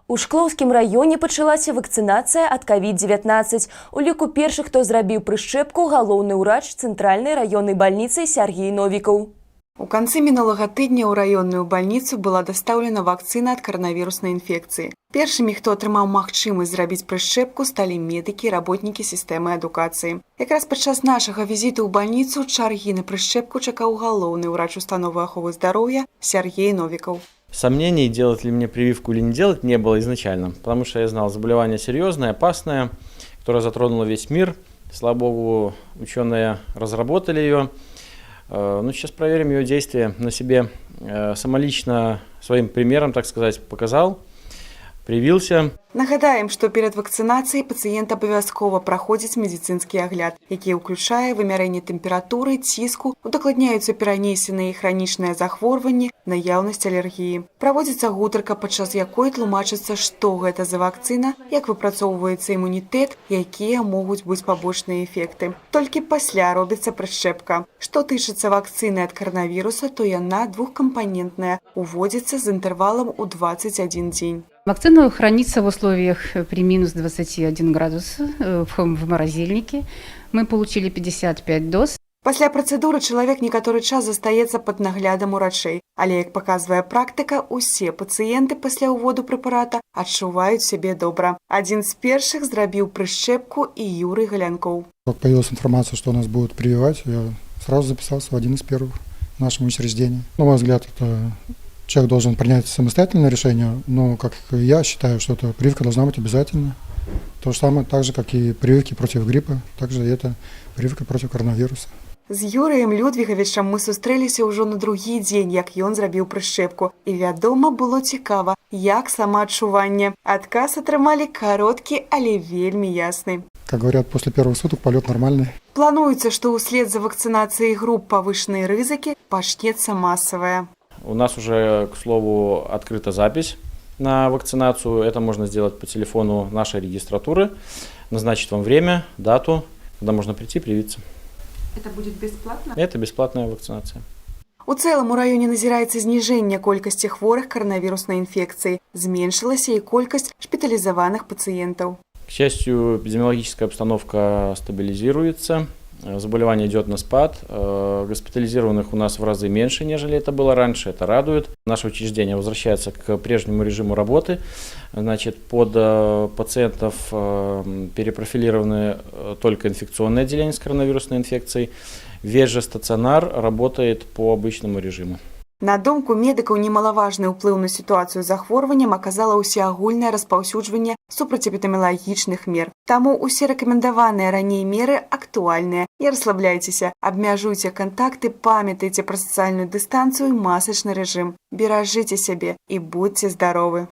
У Шклоўскім раёне пачалася вакцынацыя ад COVID-19. У ліку першых, хто зрабіў прышчэпку, галоўны ўрач цэнтральнай раённай бальніцы Сергей Новікаў. У канцы мінулага тыдня ў раённую бальніцу была дастаўлена вакцына ад каранавіруснай інфекцыі. Першымі, хто атрымаў магчымасць зрабіць прышчэпку, сталі медыкі і работнікі сістэмы адукацыі. Якраз падчас нашага візіту ў бальніцу чаргі на прышчэпку чакаў галоўны ўрач установы аховы здароўя Сергей Новікаў. Сомнений, делать ли мне прививку или не делать, не было изначально, потому что я знал, заболевание серьезное, опасное, которое затронуло весь мир. Слава богу, ученые разработали ее. Ну, сейчас проверим ее действие на себе. Самолично своим примером, так сказать, показал, привился. Нагадаем, што перад вакцынацыяй пацыент абавязкова праходзіць медыцынскі агляд, які ўключае вымярэнне тэмпературы, ціску, удакладняюцца перанесеныя і хранічныя захворванні, наяўнасць алергіі. Праводзіцца гутарка, падчас якой тлумачыцца, што гэта за вакцына, як выпрацоўваецца імунітэт, якія могуць быць пабочныя эфекты. Толькі пасля робіцца прышчэпка. Што тычыцца вакцыны ад каранавіруса, то яна двухкампанентная, уводзіцца з інтэрвалам у 21 дзень. Вакцина хранится в условиях при минус 21 градус в морозильнике. Мы получили 55 доз. Пасля працэдуры чалавек некаторы час застаецца пад наглядам урачэй. Але, як паказвае практыка, усе пацыенты пасля ўводу прэпарата адчуваюць сябе добра. Адзін з першых зрабіў прышчэпку і Юрий Галянков. Как появилась информация, что нас будут прививать, я сразу записался в один из первых в нашем учреждении. На мой взгляд, это человек должен принять самостоятельное решение, но, как я считаю, что эта прививка должна быть обязательна. То же самое, так же, как и прививки против гриппа, также это прививка против коронавируса. З Юрыем Людвігавічам мы сустрэліся ўжо на другі дзень, як ён зрабіў прышчэпку. І, вядома, было цікава, як самаадчуванне. Адказ атрымалі кароткі, але вельмі ясны. Как говорят, после первых суток полет нормальный. Плануецца, што ўслед за вакцынацыяй груп павышанай рызыкі пачнецца масавая. У нас уже, к слову, открыта запись на вакцинацию. Это можно сделать по телефону нашей регистратуры, назначить вам время, дату, когда можно прийти привиться. Это будет бесплатно? Это бесплатная вакцинация. У цэлым у раёне назіраецца зніжэнне колькасці хворых каранавіруснай інфекцыі. Зменшылася і колькасць шпіталізаваных пациентов. К счастью, эпидемиологическая обстановка стабилизируется. Заболевание идет на спад. Госпитализированных у нас в разы меньше, нежели это было раньше. Это радует. Наше учреждение возвращается к прежнему режиму работы. Значит, под пациентов перепрофилированы только инфекционные отделения с коронавирусной инфекцией. Весь же стационар работает по обычному режиму. На думку медыкаў, немалаважны ўплыў на сітуацыю з захворваннем аказала ўсеагульнае распаўсюджванне супрацьэпідэміялагічных мер. Таму ўсе рэкамендаваныя раней меры актуальныя. Не расслабляйцеся, абмяжуйце кантакты, памятайце пра сацыяльную дыстанцыю і масачны рэжым. Беражыце сябе і будзьце здаровы.